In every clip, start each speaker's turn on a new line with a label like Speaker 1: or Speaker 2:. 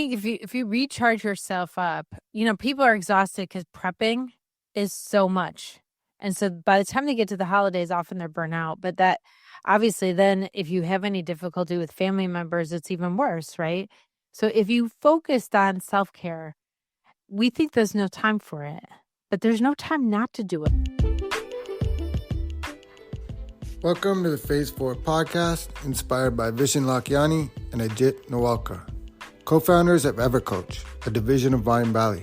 Speaker 1: think if you recharge yourself up, people are exhausted because prepping is so much. And so by the time they get to the holidays, often they're burnt out. But that obviously then if you have any difficulty with family members, it's even worse, right? So if you focused on self-care, we think there's no time for it, but there's no time not to do it.
Speaker 2: Welcome to the Phase 4 podcast, inspired by Vishen Lakiani and Ajit Nawalkar, co-founders of EverCoach, a division of Vine Valley.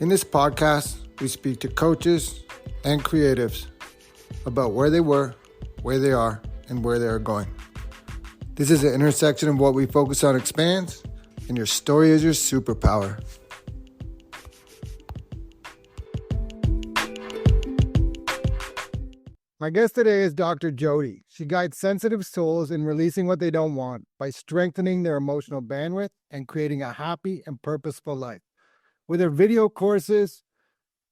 Speaker 2: In this podcast, we speak to coaches and creatives about where they were, where they are, and where they are going. This is an intersection of what we focus on expands, and your story is your superpower. My guest today is Dr. Jodi. She guides sensitive souls in releasing what they don't want by strengthening their emotional bandwidth and creating a happy and purposeful life. With her video courses,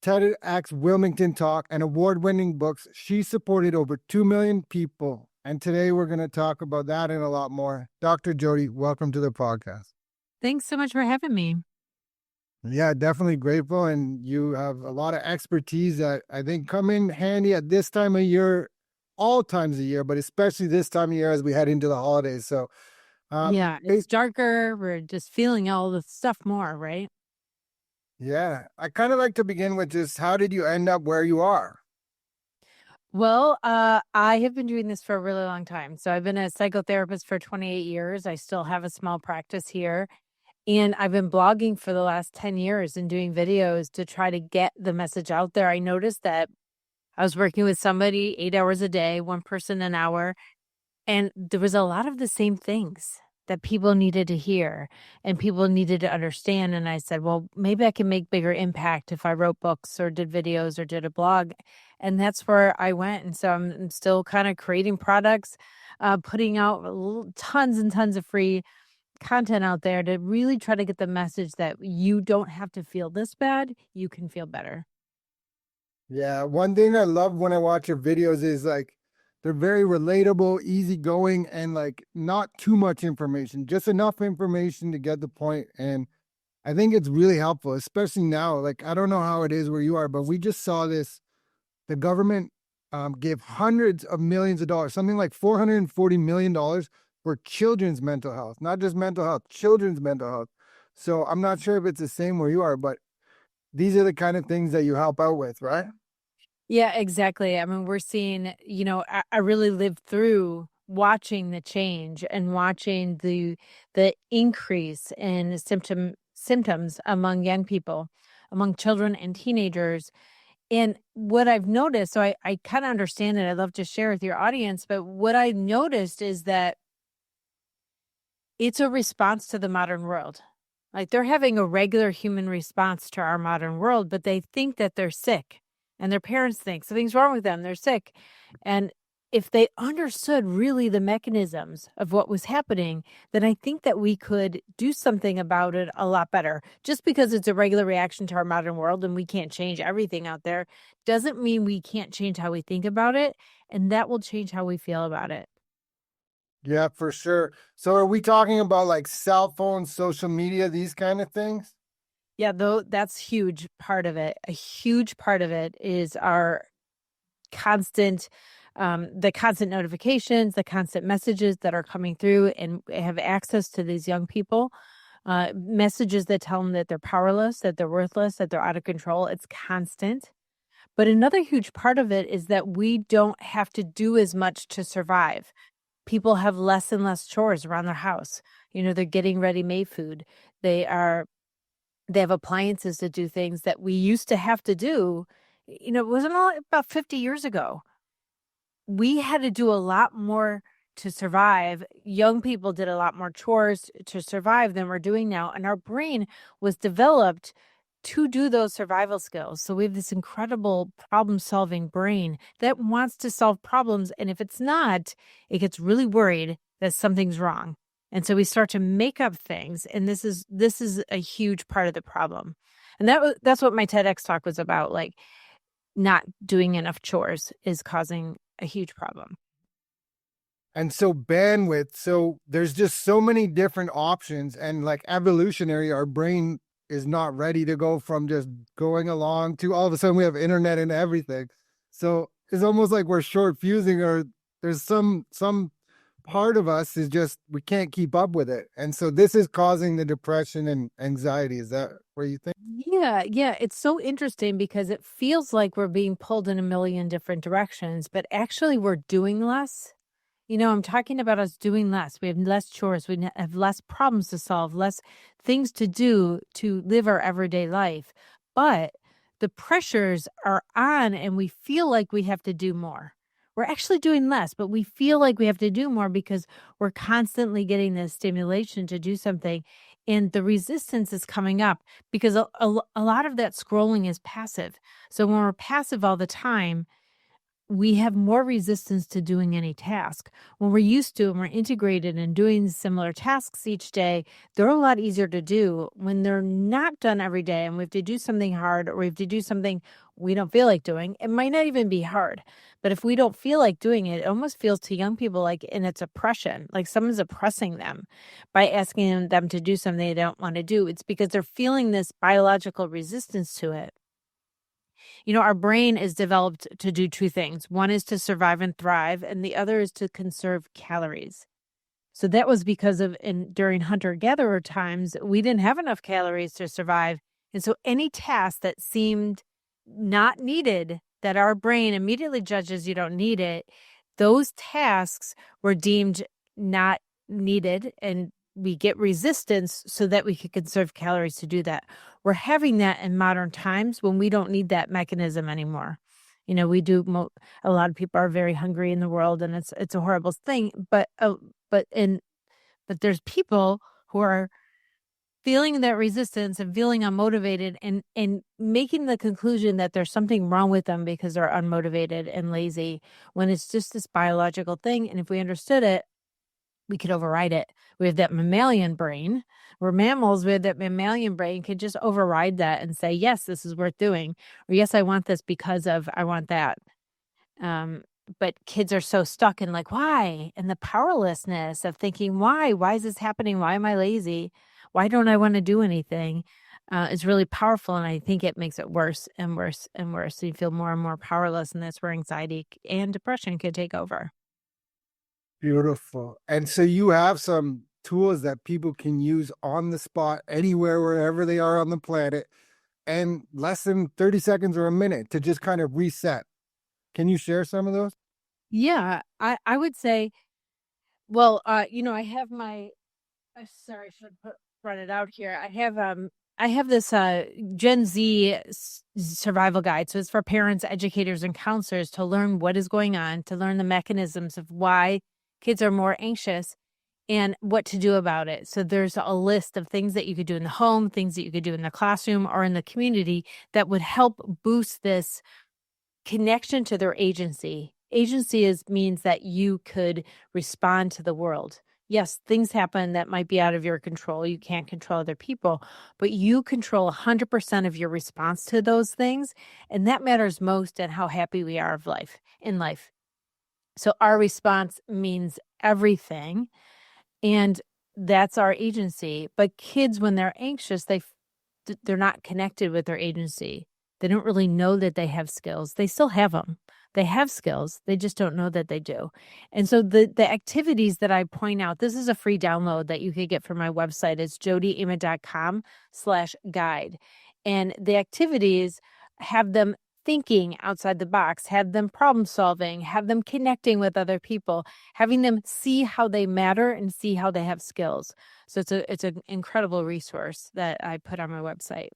Speaker 2: TEDx Wilmington talk, and award-winning books, she supported over 2 million people. And today we're going to talk about that and a lot more. Dr. Jodi, welcome to the podcast.
Speaker 1: Thanks so much for having me.
Speaker 2: Yeah, definitely grateful. And you have a lot of expertise that I think come in handy at this time of year, all times of year, but especially this time of year as we head into the holidays. So,
Speaker 1: Yeah, it's darker. We're just feeling all the stuff more, right?
Speaker 2: Yeah, I kind of like to begin with just how did you end up where you are?
Speaker 1: Well, I have been doing this for a really long time. So I've been a psychotherapist for 28 years. I still have a small practice here. And I've been blogging for the last 10 years and doing videos to try to get the message out there. I noticed that I was working with somebody 8 hours a day, one person an hour, and there was a lot of the same things that people needed to hear and people needed to understand. And I said, well, maybe I can make bigger impact if I wrote books or did videos or did a blog. And that's where I went. And so I'm still kind of creating products, putting out tons and tons of free content out there to really try to get the message that you don't have to feel this bad. You can feel better.
Speaker 2: Yeah, one thing I love when I watch your videos is like they're very relatable, easygoing, and like not too much information, just enough information to get the point. And I think it's really helpful, especially now. Like, I don't know how it is where you are, but we just saw this. The government gave hundreds of millions of dollars, something like $440 million for children's mental health, not just mental health, children's mental health. So I'm not sure if it's the same where you are, but these are the kind of things that you help out with, right?
Speaker 1: Yeah, exactly. I mean, we're seeing, I really lived through watching the change and watching the increase in symptoms among young people, among children and teenagers. And what I've noticed, so I kind of understand it. I'd love to share with your audience, but what I noticed is that it's a response to the modern world. Like they're having a regular human response to our modern world, but they think that they're sick and their parents think something's wrong with them. They're sick. And if they understood really the mechanisms of what was happening, then I think that we could do something about it a lot better. Just because it's a regular reaction to our modern world and we can't change everything out there doesn't mean we can't change how we think about it. And that will change how we feel about it.
Speaker 2: Yeah, for sure. So are we talking about like cell phones, social media, these kind of things?
Speaker 1: Yeah, though that's huge part of it. A huge part of it is our the constant notifications, the constant messages that are coming through and have access to these young people, messages that tell them that they're powerless, that they're worthless, that they're out of control. It's constant. But another huge part of it is that we don't have to do as much to survive. People have less and less chores around their house. They're getting ready-made food. They have appliances to do things that we used to have to do. It wasn't all about 50 years ago. We had to do a lot more to survive. Young people did a lot more chores to survive than we're doing now. And our brain was developed to do those survival skills. So we have this incredible problem-solving brain that wants to solve problems. And if it's not, it gets really worried that something's wrong. And so we start to make up things. And this is a huge part of the problem. And that's what my TEDx talk was about. Like not doing enough chores is causing a huge problem.
Speaker 2: and so bandwidth. So there's just so many different options, and like evolutionary, our brain is not ready to go from just going along to all of a sudden we have internet and everything. So it's almost like we're short fusing, or there's some part of us is just we can't keep up with it, and so this is causing the depression and anxiety. Is that where you think?
Speaker 1: Yeah, yeah, it's so interesting because it feels like we're being pulled in a million different directions, but actually we're doing less. I'm talking about us doing less. We have less chores. Have less problems to solve, less things to do to live our everyday life. But the pressures are on, and we feel like we have to do more. We're actually doing less, but we feel like we have to do more because we're constantly getting this stimulation to do something. And the resistance is coming up because a lot of that scrolling is passive. So when we're passive all the time, we have more resistance to doing any task. When we're used to and we're integrated and doing similar tasks each day, they're a lot easier to do. When they're not done every day and we have to do something hard or we have to do something we don't feel like doing, it might not even be hard. But if we don't feel like doing it, it almost feels to young people like in its oppression, like someone's oppressing them by asking them to do something they don't want to do. It's because they're feeling this biological resistance to it. Our brain is developed to do two things. One is to survive and thrive, and the other is to conserve calories. So that was because during hunter-gatherer times, we didn't have enough calories to survive. And so any task that seemed not needed, that our brain immediately judges you don't need it, those tasks were deemed not needed, and we get resistance so that we could conserve calories to do that. We're having that in modern times when we don't need that mechanism anymore. We do. A lot of people are very hungry in the world, and it's a horrible thing. But there's people who are feeling that resistance and feeling unmotivated and making the conclusion that there's something wrong with them because they're unmotivated and lazy, when it's just this biological thing. And if we understood it, we could override it. We have that mammalian brain. We're mammals. We have that mammalian brain could just override that and say, yes, this is worth doing. Or yes, I want this because of I want that. Um, but kids are so stuck in like, why? And the powerlessness of thinking, why? Why is this happening? Why am I lazy? Why don't I want to do anything? Is really powerful. And I think it makes it worse and worse and worse. So you feel more and more powerless. And that's where anxiety and depression could take over.
Speaker 2: Beautiful. And so you have some tools that people can use on the spot, anywhere, wherever they are on the planet, and less than 30 seconds or a minute to just kind of reset. Can you share some of those?
Speaker 1: Yeah, I would say, well, I have sorry, I should have brought it out here. I have this Gen Z survival guide. So it's for parents, educators, and counselors to learn what is going on, to learn the mechanisms of why kids are more anxious and what to do about it. So there's a list of things that you could do in the home, things that you could do in the classroom or in the community that would help boost this connection to their agency. Means that you could respond to the world. Yes, things happen that might be out of your control. You can't control other people, but you control 100% of your response to those things. And that matters most in how happy we are in life. So our response means everything. And that's our agency. But kids, when they're anxious, they're not connected with their agency. They don't really know that they have skills. They still have them. They have skills. They just don't know that they do. And so the activities that I point out, this is a free download that you could get from my website. It's jodiaman.com/guide. And the activities have them thinking outside the box, have them problem solving, have them connecting with other people, having them see how they matter and see how they have skills. So it's an incredible resource that I put on my website.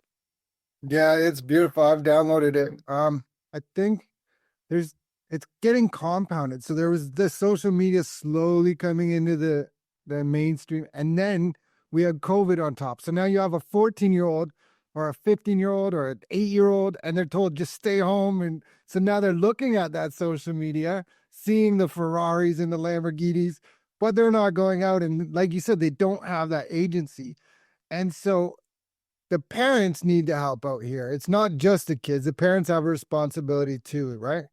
Speaker 2: Yeah, it's beautiful. I've downloaded it. I think there's it's getting compounded. So there was the social media slowly coming into the mainstream, and then we had COVID on top. So now you have a 14-year-old or a 15-year-old or an 8-year-old, and they're told just stay home. And so now they're looking at that social media, seeing the Ferraris and the Lamborghinis, but they're not going out. And like you said, they don't have that agency. And so the parents need to help out here. It's not just the kids. The parents have a responsibility too, right?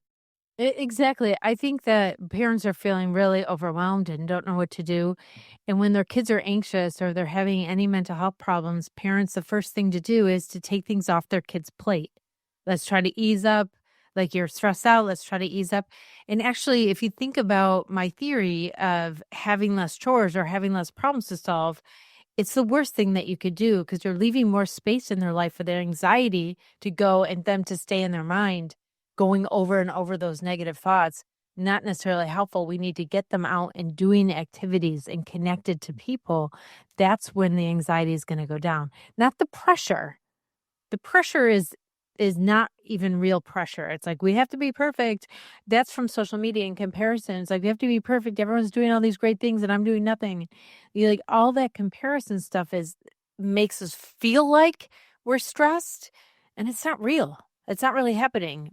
Speaker 1: Exactly. I think that parents are feeling really overwhelmed and don't know what to do. And when their kids are anxious or they're having any mental health problems, parents, the first thing to do is to take things off their kids' plate. Let's try to ease up. Like you're stressed out, let's try to ease up. And actually, if you think about my theory of having less chores or having less problems to solve, it's the worst thing that you could do because you're leaving more space in their life for their anxiety to go and them to stay in their mind, going over and over those negative thoughts. Not necessarily helpful. We need to get them out and doing activities and connected to people. That's when the anxiety is going to go down, not the pressure. The pressure is not even real pressure. It's like, we have to be perfect. That's from social media and comparison. It's like, we have to be perfect. Everyone's doing all these great things and I'm doing nothing. You like all that comparison stuff is makes us feel like we're stressed and it's not real. It's not really happening.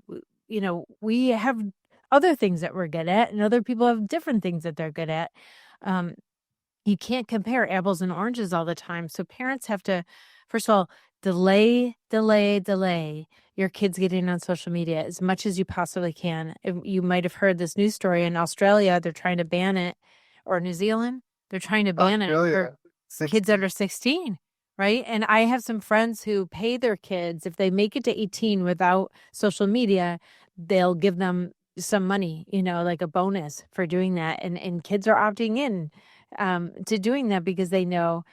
Speaker 1: You know, we have other things that we're good at and other people have different things that they're good at. Um, you can't compare apples and oranges all the time. So parents have to, first of all, delay your kids getting on social media as much as you possibly can. You might have heard this news story in Australia, they're trying to ban it, or New Zealand, they're trying to ban it for
Speaker 2: Australia,
Speaker 1: kids
Speaker 2: 16.
Speaker 1: under 16, right? And I have some friends who pay their kids, if they make it to 18 without social media, they'll give them some money, you know, like a bonus for doing that. And kids are opting in to doing that because they know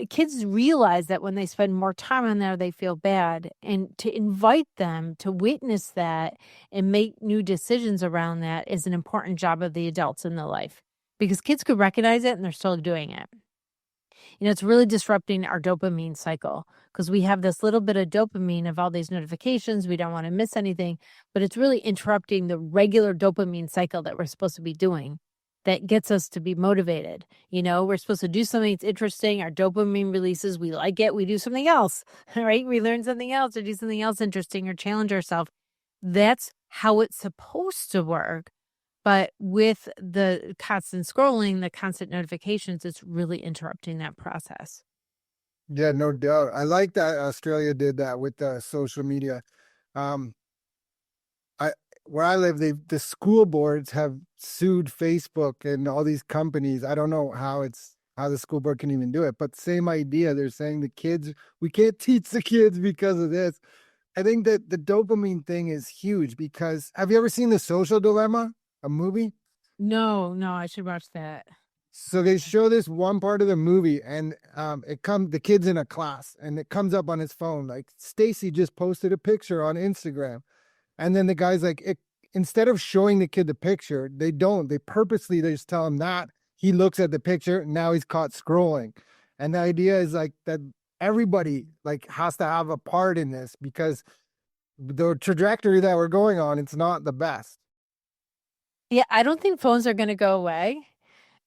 Speaker 1: kids realize that when they spend more time on there, they feel bad. And to invite them to witness that and make new decisions around that is an important job of the adults in the life because kids could recognize it and they're still doing it. You know, it's really disrupting our dopamine cycle because we have this little bit of dopamine of all these notifications. We don't want to miss anything, but it's really interrupting the regular dopamine cycle that we're supposed to be doing that gets us to be motivated. You know, we're supposed to do something that's interesting. Our dopamine releases, we like it, we do something else, right? We learn something else or do something else interesting or challenge ourselves. That's how it's supposed to work. But with the constant scrolling, the constant notifications, it's really interrupting that process.
Speaker 2: Yeah, no doubt. I like that Australia did that with the social media. Um, I where I live, the school boards have sued Facebook and all these companies. I don't know how the school board can even do it, but same idea. They're saying the kids, we can't teach the kids because of this. I think that the dopamine thing is huge because have you ever seen The Social Dilemma, a movie?
Speaker 1: No, no, I should watch that.
Speaker 2: So they show this one part of the movie, and the kid's in a class, and it comes up on his phone like Stacy just posted a picture on Instagram, and then the guy's like, instead of showing the kid the picture, they don't. They just tell him that he looks at the picture, and now he's caught scrolling, and the idea is like that everybody like has to have a part in this because the trajectory that we're going on, it's not the best.
Speaker 1: Yeah, I don't think phones are going to go away.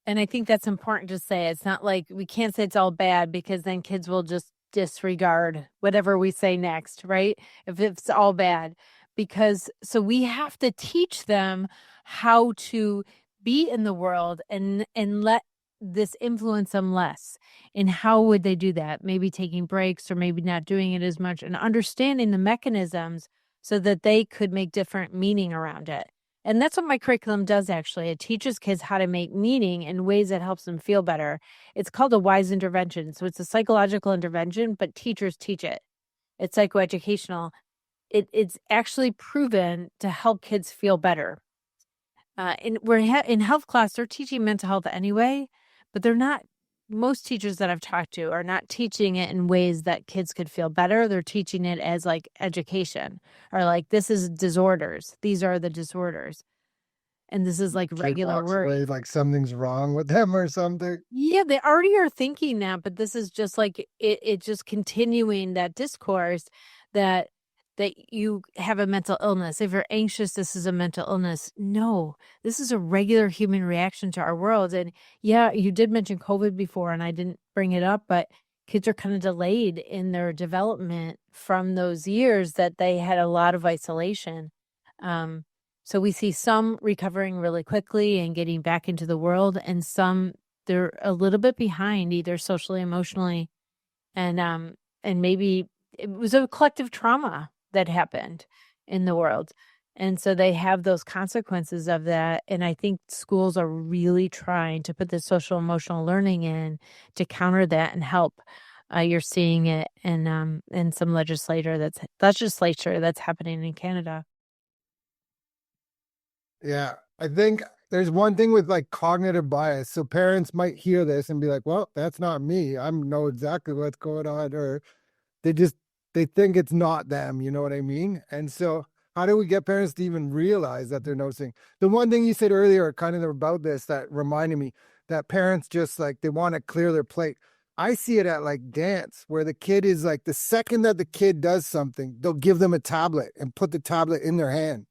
Speaker 1: And I think that's important to say. It's not like we can't say it's all bad because then kids will just disregard whatever we say next, right? If it's all bad. Because so we have to teach them how to be in the world and let this influence them less. And how would they do that? Maybe taking breaks or maybe not doing it as much and understanding the mechanisms so that they could make different meaning around it. And that's what my curriculum does, actually. It teaches kids how to make meaning in ways that helps them feel better. It's called a wise intervention. So it's a psychological intervention, but teachers teach it. It's psychoeducational. It's actually proven to help kids feel better. In health class, they're teaching mental health anyway, but they're not. Most teachers that I've talked to are not teaching it in ways that kids could feel better. They're teaching it as like education or like, this is disorders. These are the disorders. And this is like
Speaker 2: Kid
Speaker 1: regular
Speaker 2: walks
Speaker 1: worry.
Speaker 2: away like something's wrong with them or something.
Speaker 1: Yeah, they already are thinking that, but this is just like it just continuing that discourse that you have a mental illness. If you're anxious, this is a mental illness. No, this is a regular human reaction to our world. And yeah, you did mention COVID before, and I didn't bring it up, but kids are kind of delayed in their development from those years that they had a lot of isolation. So we see some recovering really quickly and getting back into the world, and some they're a little bit behind, either socially, emotionally, and maybe it was a collective trauma that happened in the world. And so they have those consequences of that. And I think schools are really trying to put the social emotional learning in to counter that and help. You're seeing it in some legislature that's happening in Canada.
Speaker 2: Yeah. I think there's one thing with like cognitive bias. So parents might hear this and be like, well, that's not me. I know exactly what's going on. Or they just they think it's not them, you know what I mean? And so how do we get parents to even realize that they're noticing? The one thing you said earlier kind of about this that reminded me that parents just like they want to clear their plate. I see it at like dance where the kid is like the second that the kid does something, they'll give them a tablet and put the tablet in their hand.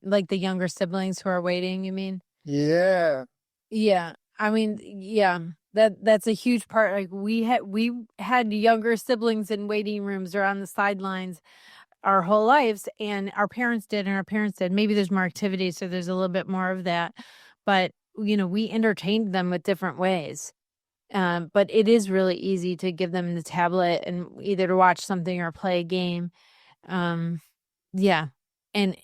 Speaker 1: Like the younger siblings who are waiting, you mean?
Speaker 2: Yeah.
Speaker 1: Yeah. I mean, yeah, that's a huge part. Like we had younger siblings in waiting rooms or on the sidelines our whole lives, and our parents did, and our parents did. Maybe there's more activity, so there's a little bit more of that. But we entertained them with different ways. But it is really easy to give them the tablet and either to watch something or play a game. Um, yeah. And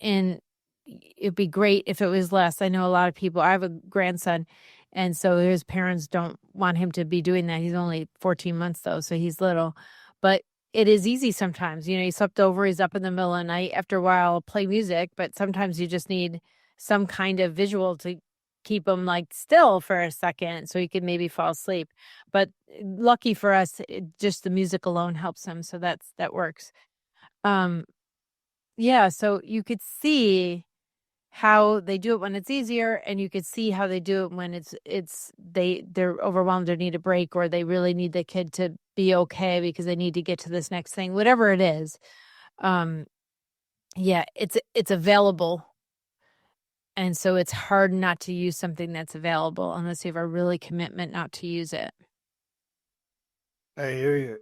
Speaker 1: it'd be great if it was less. I know a lot of people. I have a grandson, and so his parents don't want him to be doing that. He's only 14 months though, so he's little. But it is easy sometimes. He slept over, he's up in the middle of the night. After a while, play music, but sometimes you just need some kind of visual to keep him like still for a second so he can maybe fall asleep. But lucky for us, just the music alone helps him, so that works. Um, yeah, so you could see how they do it when it's easier, and you could see how they do it when they're overwhelmed or need a break, or they really need the kid to be okay because they need to get to this next thing, whatever it is. Um, yeah, it's available. And so it's hard not to use something that's available unless you have a really commitment not to use it.
Speaker 2: I hear you.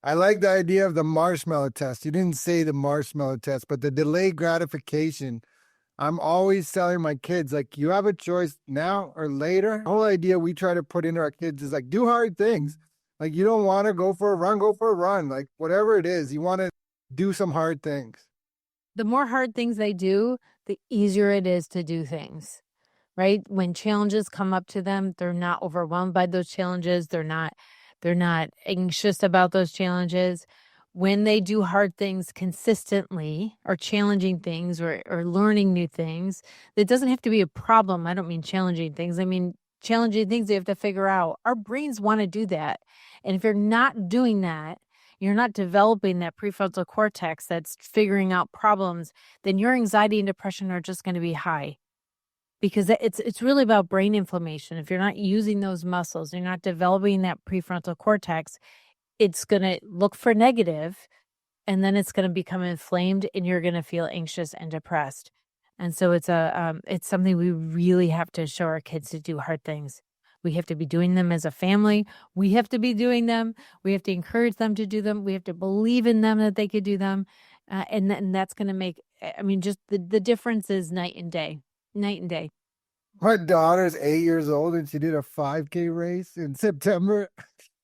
Speaker 2: I like the idea of the marshmallow test. You didn't say the marshmallow test, but the delayed gratification. I'm always telling my kids, like, you have a choice now or later. The whole idea we try to put into our kids is like, do hard things. Like, you don't want to go for a run, go for a run. Like, whatever it is, you want to do some hard things.
Speaker 1: The more hard things they do, the easier it is to do things, right? When challenges come up to them, they're not overwhelmed by those challenges. They're not anxious about those challenges. When they do hard things consistently or challenging things or learning new things, it doesn't have to be a problem. I don't mean challenging things. I mean challenging things you have to figure out. Our brains want to do that. And if you're not doing that, you're not developing that prefrontal cortex that's figuring out problems, then your anxiety and depression are just going to be high because it's really about brain inflammation. If you're not using those muscles, you're not developing that prefrontal cortex, it's going to look for negative, and then it's going to become inflamed and you're going to feel anxious and depressed. And so it's something we really have to show our kids to do hard things. We have to be doing them as a family. We have to be doing them. We have to encourage them to do them. We have to believe in them that they could do them. And that's going to make, I mean, just the difference is night and day, night and day.
Speaker 2: My daughter's 8 years old and she did a 5K race in September.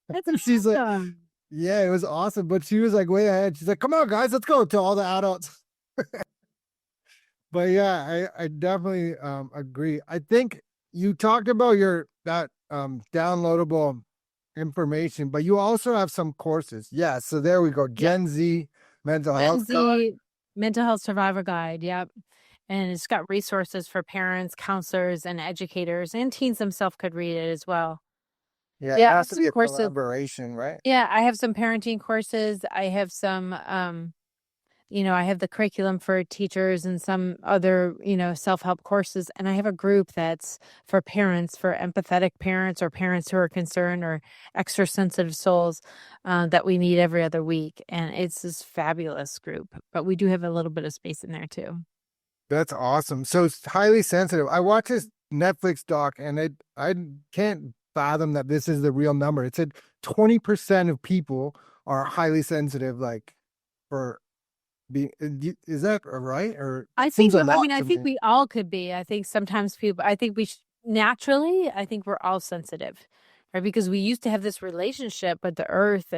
Speaker 1: That's
Speaker 2: And she's like,
Speaker 1: awesome.
Speaker 2: yeah, it was awesome. But she was like way ahead. She's like, come on, guys, let's go to all the adults. But yeah, I definitely agree. I think you talked about your that downloadable information, but you also have some courses. Yeah, so there we go.
Speaker 1: Yeah.
Speaker 2: Gen Z mental
Speaker 1: Gen
Speaker 2: health guide.
Speaker 1: Z mental health survivor guide. Yep. And it's got resources for parents, counselors, and educators, and teens themselves could read it as well.
Speaker 2: Yeah, it
Speaker 1: Yeah, I have
Speaker 2: has to be
Speaker 1: some
Speaker 2: a
Speaker 1: courses.
Speaker 2: collaboration, right?
Speaker 1: Yeah, I have some parenting courses. I have some, I have the curriculum for teachers and some other, self-help courses. And I have a group that's for parents, for empathetic parents or parents who are concerned or extra sensitive souls that we meet every other week. And it's this fabulous group, but we do have a little bit of space in there too.
Speaker 2: That's awesome. So it's highly sensitive. I watched this Netflix doc and I can't fathom that this is the real number. It said 20% of people are highly sensitive, like for being, is that right? Or
Speaker 1: I
Speaker 2: it seems
Speaker 1: think,
Speaker 2: a
Speaker 1: I
Speaker 2: lot
Speaker 1: mean, I
Speaker 2: to
Speaker 1: think
Speaker 2: me.
Speaker 1: we all could be. I think sometimes people, I think naturally, I think we're all sensitive, right? Because we used to have this relationship with the earth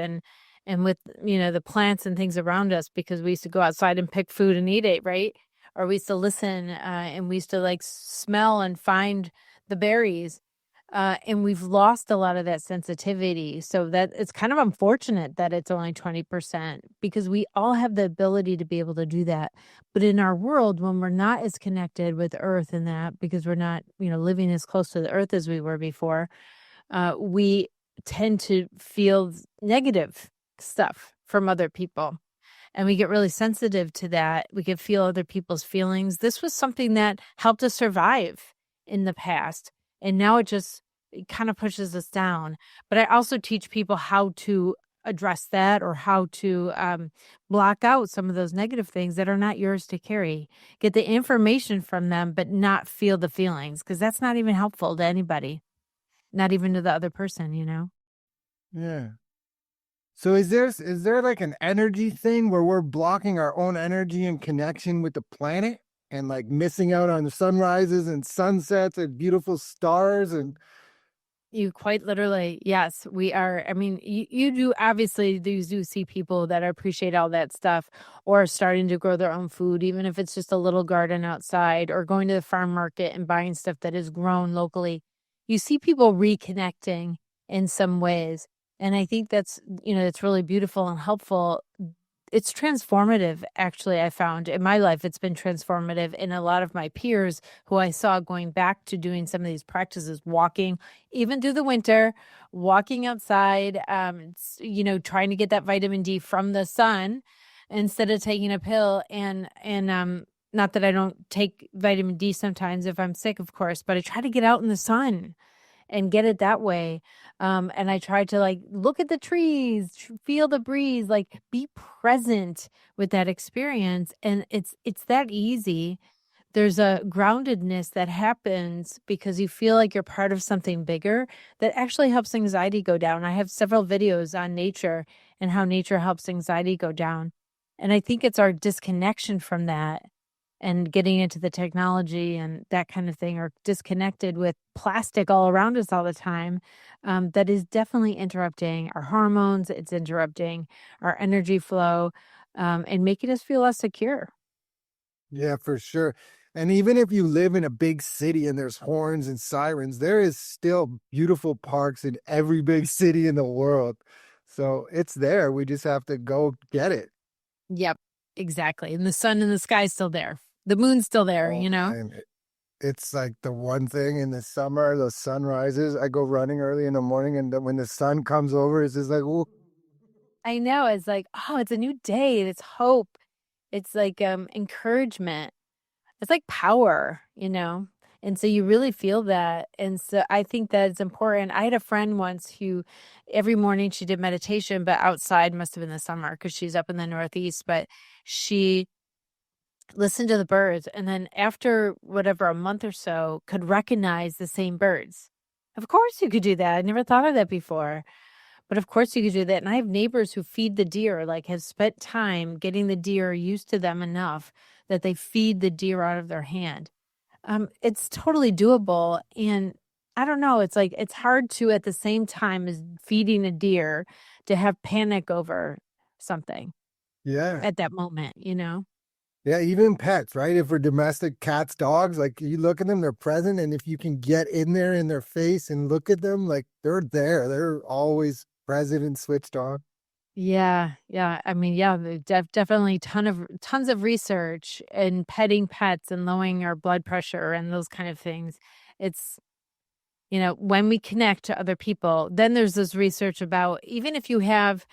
Speaker 1: and with, the plants and things around us, because we used to go outside and pick food and eat it, right? Or we used to listen, and we used to like smell and find the berries. And we've lost a lot of that sensitivity. So that it's kind of unfortunate that it's only 20%, because we all have the ability to be able to do that. But in our world, when we're not as connected with earth and that, because we're not, living as close to the earth as we were before, we tend to feel negative stuff from other people. And we get really sensitive to that. We can feel other people's feelings. This was something that helped us survive in the past. And now it kind of pushes us down. But I also teach people how to address that, or how to block out some of those negative things that are not yours to carry. Get the information from them, but not feel the feelings, because that's not even helpful to anybody, not even to the other person.
Speaker 2: Yeah. So is there like an energy thing where we're blocking our own energy and connection with the planet and like missing out on the sunrises and sunsets and beautiful stars and
Speaker 1: You quite literally, yes, we are. I mean, you do obviously, you do see people that appreciate all that stuff, or are starting to grow their own food, even if it's just a little garden outside, or going to the farm market and buying stuff that is grown locally. You see people reconnecting in some ways. And I think that's really beautiful and helpful. It's transformative, actually. I found in my life, it's been transformative. In a lot of my peers who I saw going back to doing some of these practices, walking, even through the winter, walking outside, trying to get that vitamin D from the sun instead of taking a pill. And not that I don't take vitamin D sometimes if I'm sick, of course, but I try to get out in the sun and get it that way. And I try to like look at the trees, feel the breeze, like be present with that experience. And it's that easy. There's a groundedness that happens because you feel like you're part of something bigger that actually helps anxiety go down. I have several videos on nature and how nature helps anxiety go down. And I think it's our disconnection from that and getting into the technology and that kind of thing, or disconnected with plastic all around us all the time, that is definitely interrupting our hormones. It's interrupting our energy flow, and making us feel less secure.
Speaker 2: yeah, for sure. And even if you live in a big city and there's horns and sirens, there is still beautiful parks in every big city in the world. So it's there. We just have to go get it.
Speaker 1: Yep, exactly. And the sun and the sky is still there. The moon's still there,
Speaker 2: Oh man, it's like the one thing in the summer, those sunrises. I go running early in the morning, and when the sun comes over, it's just like, ooh,
Speaker 1: I know. It's like, oh, it's a new day. It's hope. It's like encouragement. It's like power. And so you really feel that. And so I think that it's important. I had a friend once who every morning she did meditation, but outside, must have been the summer because she's up in the Northeast, but she listened to the birds. And then after whatever, a month or so, could recognize the same birds. Of course you could do that. I never thought of that before. But of course you could do that. And I have neighbors who feed the deer, like have spent time getting the deer used to them enough that they feed the deer out of their hand. It's totally doable. And I don't know, it's like it's hard to at the same time as feeding a deer to have panic over something
Speaker 2: yeah.
Speaker 1: at that moment.
Speaker 2: Yeah, even pets, right? If we're domestic cats, dogs, like you look at them, they're present. And if you can get in there in their face and look at them, like they're there. They're always present and switched on.
Speaker 1: Yeah, yeah. I mean, yeah, definitely tons of research in petting pets and lowering our blood pressure and those kind of things. It's when we connect to other people, then there's this research about even if you have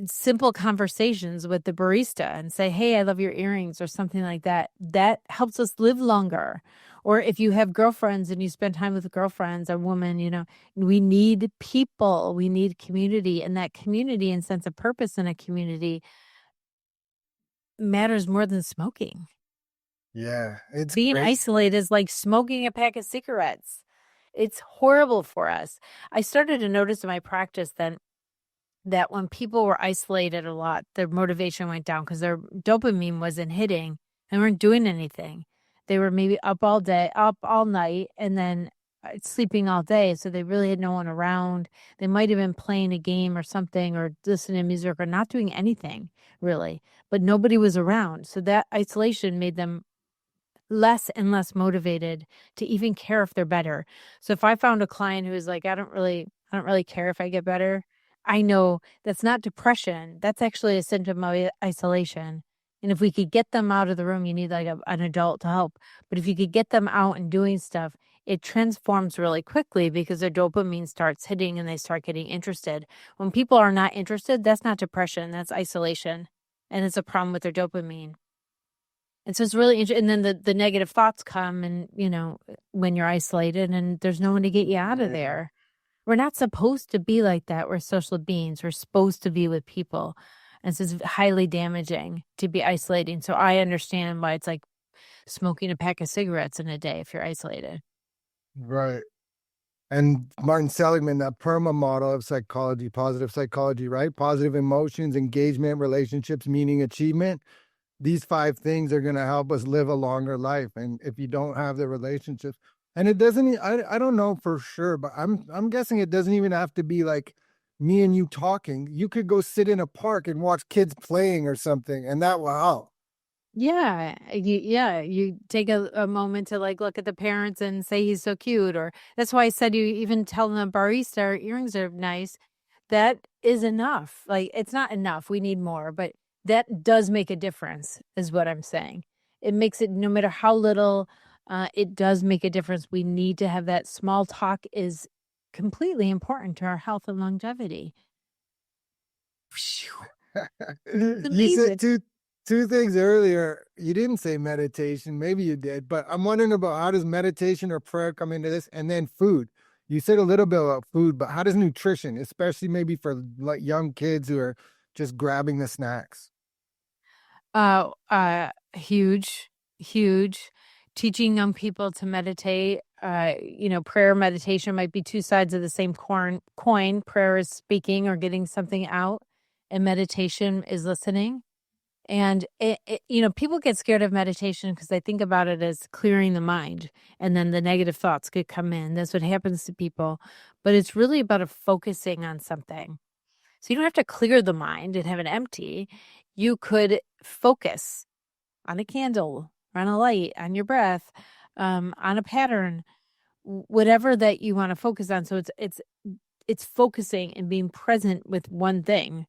Speaker 1: simple conversations with the barista and say, "Hey, I love your earrings," or something like that, that helps us live longer. Or if you have girlfriends and you spend time with girlfriends or women, we need people, we need community, and that community and sense of purpose in a community matters more than smoking.
Speaker 2: Yeah, it's
Speaker 1: Being
Speaker 2: great.
Speaker 1: isolated is like smoking a pack of cigarettes. It's horrible for us. I started to notice in my practice that when people were isolated a lot, their motivation went down because their dopamine wasn't hitting and weren't doing anything. They were maybe up all day, up all night, and then sleeping all day, so they really had no one around. They might have been playing a game or something, or listening to music, or not doing anything really, but nobody was around. So that isolation made them less and less motivated to even care if they're better. So if I found a client who is like, I don't really care if I get better, I know that's not depression. That's actually a symptom of isolation. And if we could get them out of the room, you need like an adult to help. But if you could get them out and doing stuff, it transforms really quickly because their dopamine starts hitting and they start getting interested. When people are not interested, that's not depression, that's isolation. And it's a problem with their dopamine. And so it's really interesting. And then the negative thoughts come and, when you're isolated and there's no one to get you out of
Speaker 2: Yeah.
Speaker 1: there. We're not supposed to be like that. We're social beings. We're supposed to be with people. And so it's highly damaging to be isolating. So I understand why it's like smoking a pack of cigarettes in a day if you're isolated.
Speaker 2: Right. And Martin Seligman, that PERMA model of psychology, positive psychology, right? Positive emotions, engagement, relationships, meaning, achievement. These 5 things are going to help us live a longer life. And if you don't have the relationships, and it doesn't, I don't know for sure, but I'm guessing it doesn't even have to be like me and you talking. You could go sit in a park and watch kids playing or something, and that will help.
Speaker 1: You take a moment to like look at the parents and say he's so cute, or that's why I said you even tell them the barista our earrings are nice. That is enough. Like it's not enough. We need more, but that does make a difference, is what I'm saying. It makes it no matter how little, it does make a difference. We need to have that small talk is completely important to our health and longevity. It's
Speaker 2: You said
Speaker 1: amazing.
Speaker 2: two things earlier. You didn't say meditation. Maybe you did, but I'm wondering about how does meditation or prayer come into this, and then food. You said a little bit about food, but how does nutrition, especially maybe for like young kids who are just grabbing the snacks?
Speaker 1: Huge, huge. Teaching young people to meditate. Prayer meditation might be two sides of the same coin. Prayer is speaking or getting something out, and meditation is listening. And people get scared of meditation because they think about it as clearing the mind, and then the negative thoughts could come in. That's what happens to people. But it's really about focusing on something. So you don't have to clear the mind and have it empty. You could focus on a candle, on a light, on your breath, on a pattern, whatever that you want to focus on. So it's focusing and being present with one thing.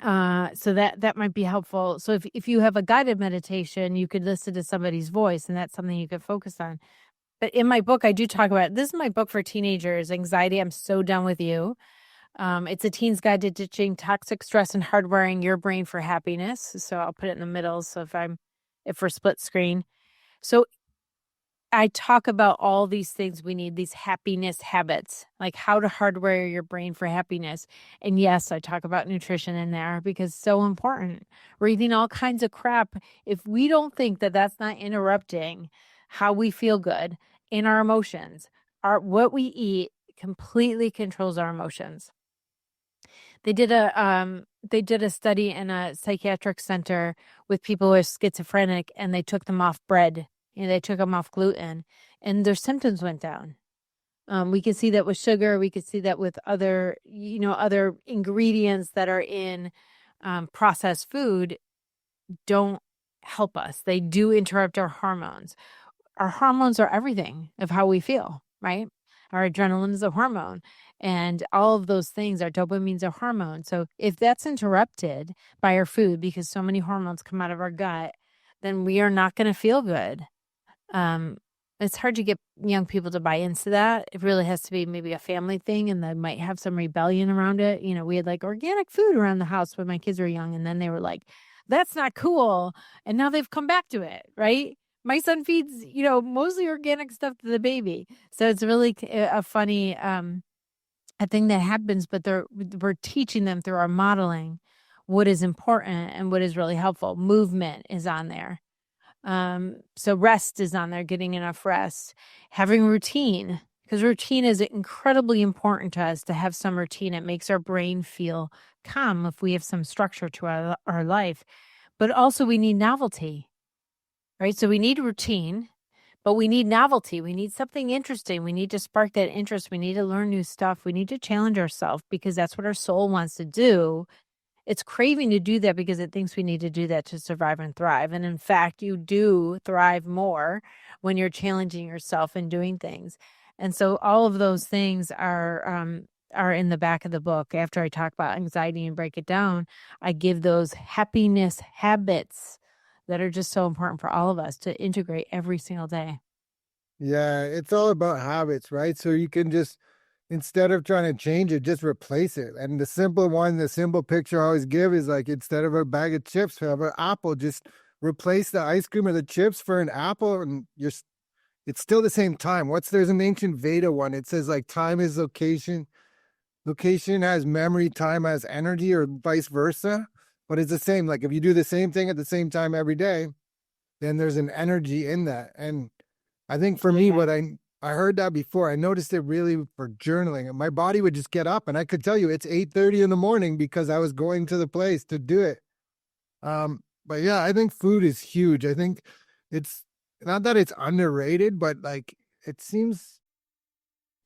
Speaker 1: So that might be helpful. So if you have a guided meditation, you could listen to somebody's voice, and that's something you could focus on. But in my book, I do talk about, this is my book for teenagers, Anxiety, I'm So Done With You. It's a teen's guide to ditching toxic stress and hardwiring your brain for happiness. So I'll put it in the middle. So if we're split screen. So I talk about all these things we need, these happiness habits, like how to hardwire your brain for happiness. And yes, I talk about nutrition in there because it's so important. We're eating all kinds of crap. If we don't think that that's not interrupting how we feel good in our emotions, what we eat completely controls our emotions. They did a study in a psychiatric center with people who are schizophrenic, and they took them off bread. They took them off gluten, and their symptoms went down. We could see that with sugar. We could see that with other ingredients that are in processed food don't help us. They do interrupt our hormones. Our hormones are everything of how we feel, right? Our adrenaline is a hormone, and all of those things, our dopamine's a hormone. So if that's interrupted by our food, because so many hormones come out of our gut, then we are not going to feel good. It's hard to get young people to buy into that. It really has to be maybe a family thing, and they might have some rebellion around it. We had like organic food around the house when my kids were young, and then they were like, that's not cool. And now they've come back to it, right? My son feeds, mostly organic stuff to the baby. So it's really a funny a thing that happens, but we're teaching them through our modeling what is important and what is really helpful. Movement is on there. So rest is on there, getting enough rest, having routine, because routine is incredibly important to us to have some routine. It makes our brain feel calm if we have some structure to our life, but also we need novelty, right? So we need routine, But we need novelty. We need something interesting. We need to spark that interest. We need to learn new stuff. We need to challenge ourselves because that's what our soul wants to do. It's craving to do that because it thinks we need to do that to survive and thrive. And in fact, you do thrive more when you're challenging yourself and doing things. And so all of those things are in the back of the book. After I talk about anxiety and break it down, I give those happiness habits that are just so important for all of us to integrate every single day.
Speaker 2: Yeah, it's all about habits, right? So you can just, instead of trying to change it, just replace it. And the simple one, the simple picture I always give is like, instead of a bag of chips, have an apple, just replace the ice cream or the chips for an apple, and it's still the same time. There's an ancient Veda one. It says like time is location, location has memory, time has energy, or vice versa. But it's the same. Like if you do the same thing at the same time every day, then there's an energy in that. And I think for me, what I heard that before, I noticed it really for journaling. And my body would just get up and I could tell you it's 8:30 in the morning because I was going to the place to do it. But yeah, I think food is huge. I think it's not that it's underrated, but like it seems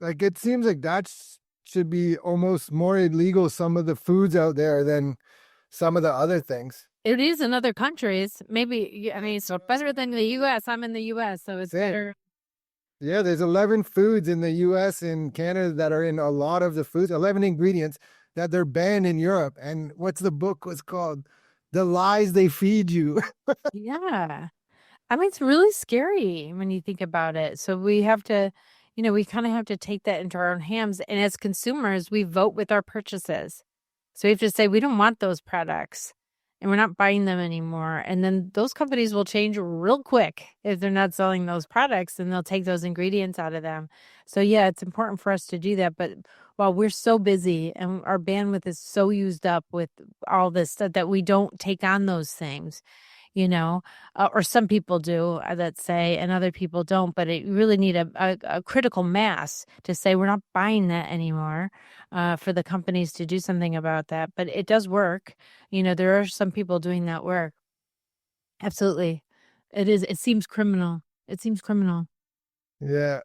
Speaker 2: like should be almost more illegal, some of the foods out there, than some of the other things.
Speaker 1: It is in other countries. Maybe, I mean, it's better than the US. I'm in the US, so it's better.
Speaker 2: Yeah, there's 11 foods in the US and Canada that are in a lot of the foods, 11 ingredients that they're banned in Europe. And what's the book was called? The Lies They Feed You.
Speaker 1: Yeah. I mean, it's really scary when you think about it. So we have to, we kind of have to take that into our own hands. And as consumers, we vote with our purchases. So we have to say, we don't want those products and we're not buying them anymore. And then those companies will change real quick if they're not selling those products, and they'll take those ingredients out of them. So yeah, it's important for us to do that. But while we're so busy and our bandwidth is so used up with all this stuff that we don't take on those things, or some people do, let's say, and other people don't, but it really need a critical mass to say we're not buying that anymore, for the companies to do something about that. But it does work. There are some people doing that work. Absolutely. It seems criminal. It seems criminal.
Speaker 2: Yeah.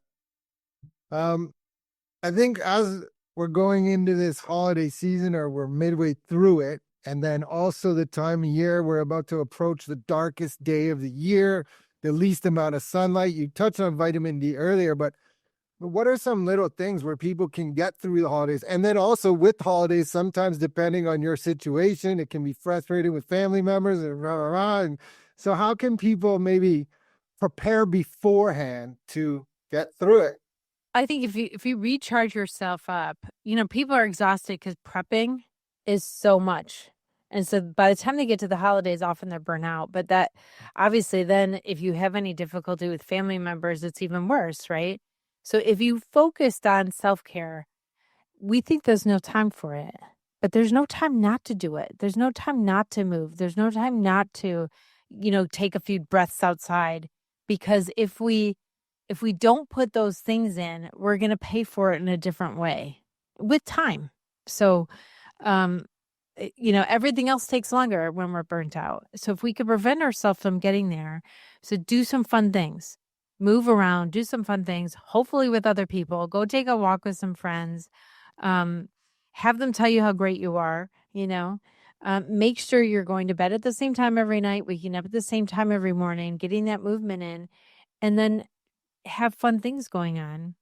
Speaker 2: Um, I think as we're going into this holiday season, or we're midway through it, and then also the time of year we're about to approach the darkest day of the year, the least amount of sunlight. You touched on vitamin D earlier, but what are some little things where people can get through the holidays? And then also with holidays, sometimes depending on your situation, it can be frustrating with family members and rah, rah, rah. And so how can people maybe prepare beforehand to get through it?
Speaker 1: I think if you recharge yourself up, people are exhausted because prepping is so much. And so by the time they get to the holidays, often they're burnt out. But that obviously then if you have any difficulty with family members, it's even worse, right? So if you focused on self-care, we think there's no time for it, but there's no time not to do it. There's no time not to move. There's no time not to, take a few breaths outside, because if we don't put those things in, we're going to pay for it in a different way with time. So, everything else takes longer when we're burnt out. So if we could prevent ourselves from getting there, so do some fun things, move around, do some fun things, hopefully with other people, go take a walk with some friends, have them tell you how great you are, make sure you're going to bed at the same time every night, waking up at the same time every morning, getting that movement in, and then have fun things going on.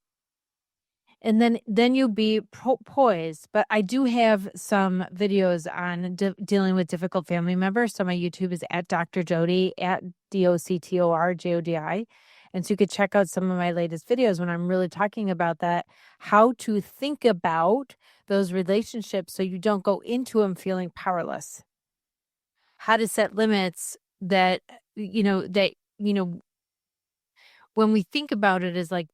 Speaker 1: And then you'll be poised. But I do have some videos on dealing with difficult family members. So my YouTube is at Dr. Jodi, at DoctorJodi. And so you could check out some of my latest videos when I'm really talking about that, how to think about those relationships so you don't go into them feeling powerless. How to set limits that, when we think about it, is like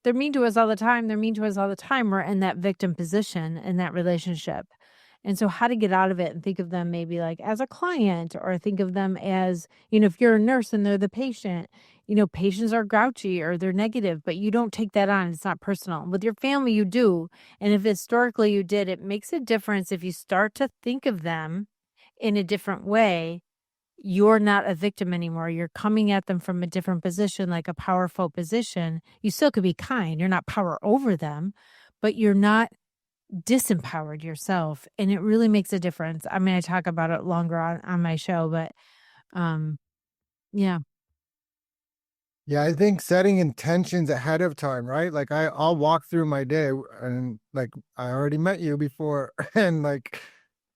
Speaker 1: they're mean to us all the time. They're mean to us all the time. We're in that victim position in that relationship. And so how to get out of it and think of them maybe like as a client, or think of them as, if you're a nurse and they're the patient, patients are grouchy or they're negative, but you don't take that on. It's not personal. With your family, you do. And if historically you did, it makes a difference if you start to think of them in a different way. you're not a victim anymore. You're coming at them from a different position, like a powerful position. You still could be kind. You're not power over them, but you're not disempowered yourself. And it really makes a difference. I mean, I talk about it longer on my show, but yeah.
Speaker 2: Yeah, I think setting intentions ahead of time, right? Like I'll walk through my day and like I already met you before and like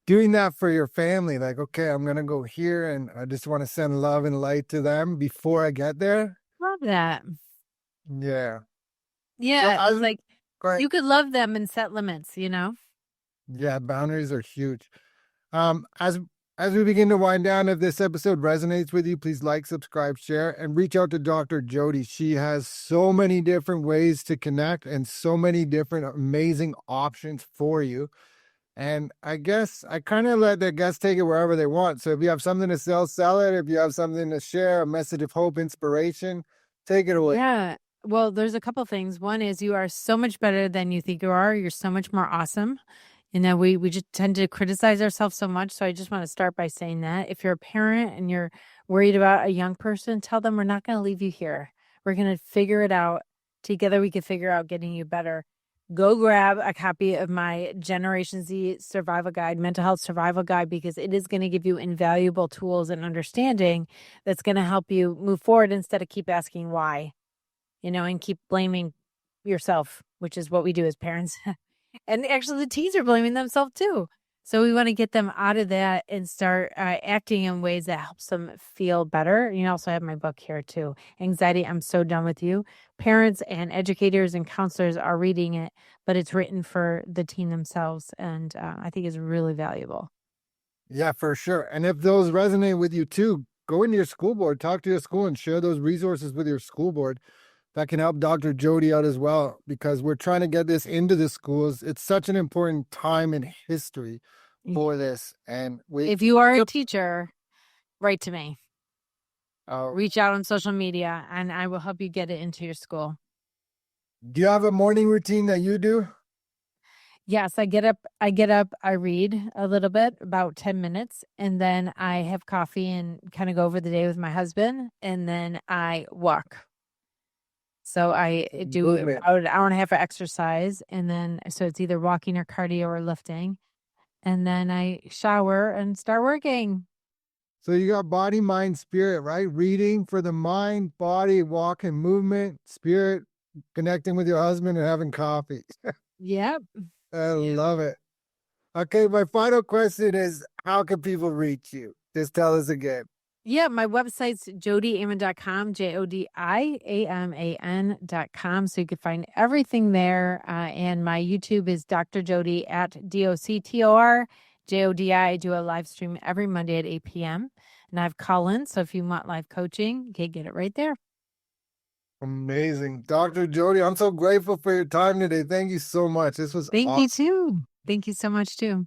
Speaker 2: doing that for your family, like, okay, I'm gonna go here and I just want to send love and light to them before I get there.
Speaker 1: Love that.
Speaker 2: Yeah. So
Speaker 1: Yeah. It's
Speaker 2: as
Speaker 1: like
Speaker 2: go ahead.
Speaker 1: you could love them and set limits, you know?
Speaker 2: Yeah, boundaries are huge. As we begin to wind down, if this episode resonates with you, please like, subscribe, share, and reach out to Dr. Jodi. She has so many different ways to connect and so many different amazing options for you. And I guess I kind of let the guests take it wherever they want. So if you have something to sell, sell it. If you have something to share, a message of hope, inspiration, take it away.
Speaker 1: Yeah. Well, there's a couple things. One is you are so much better than you think you are. You're so much more awesome. You know, we just tend to criticize ourselves so much. So I just want to start by saying that if you're a parent and you're worried about a young person, tell them we're not going to leave you here. We're going to figure it out together. We can figure out getting you better. Go grab a copy of my Generation Z Survival Guide, Mental Health Survival Guide, because it is going to give you invaluable tools and understanding that's going to help you move forward instead of keep asking why, you know, and keep blaming yourself, which is what we do as parents. And actually, the teens are blaming themselves too. So we want to get them out of that and start acting in ways that helps them feel better. You also have my book here too, Anxiety, I'm So Done With You. Parents and educators and counselors are reading it, but it's written for the teen themselves. And I think it's really valuable.
Speaker 2: Yeah, for sure. And if those resonate with you too, go into your school board, talk to your school and share those resources with your school board. That can help Dr. Jodi out as well, because we're trying to get this into the schools. It's such an important time in history for this. And
Speaker 1: If you are a teacher, write to me.
Speaker 2: uh,
Speaker 1: Reach out on social media and I will help you get it into your school.
Speaker 2: do you have a morning routine that you do?
Speaker 1: Yes, I get up, I read a little bit, about 10 minutes, and then I have coffee and kind of go over the day with my husband, and then I walk. So I do
Speaker 2: Movement.
Speaker 1: about an hour and a half of exercise, and then so it's either walking or cardio or lifting, and then I shower and start working.
Speaker 2: So you got body, mind, spirit, right? Reading for the mind, body, walking, movement, spirit, connecting with your husband and having coffee.
Speaker 1: Yep.
Speaker 2: I love it. Okay, my final question is, how can people reach you? Just tell us again.
Speaker 1: Yeah, my website's jodiaman.com, jodiaman.com. So you can find everything there. And my YouTube is Dr. Jodi at DOCTOR JODI. I do a live stream every Monday at 8 p.m. And I have call-in. So if you want live coaching, you can get it right there.
Speaker 2: Amazing. Dr. Jodi, I'm so grateful for your time today. Thank you so much. This was
Speaker 1: Thank you
Speaker 2: awesome.
Speaker 1: too. Thank you so much too.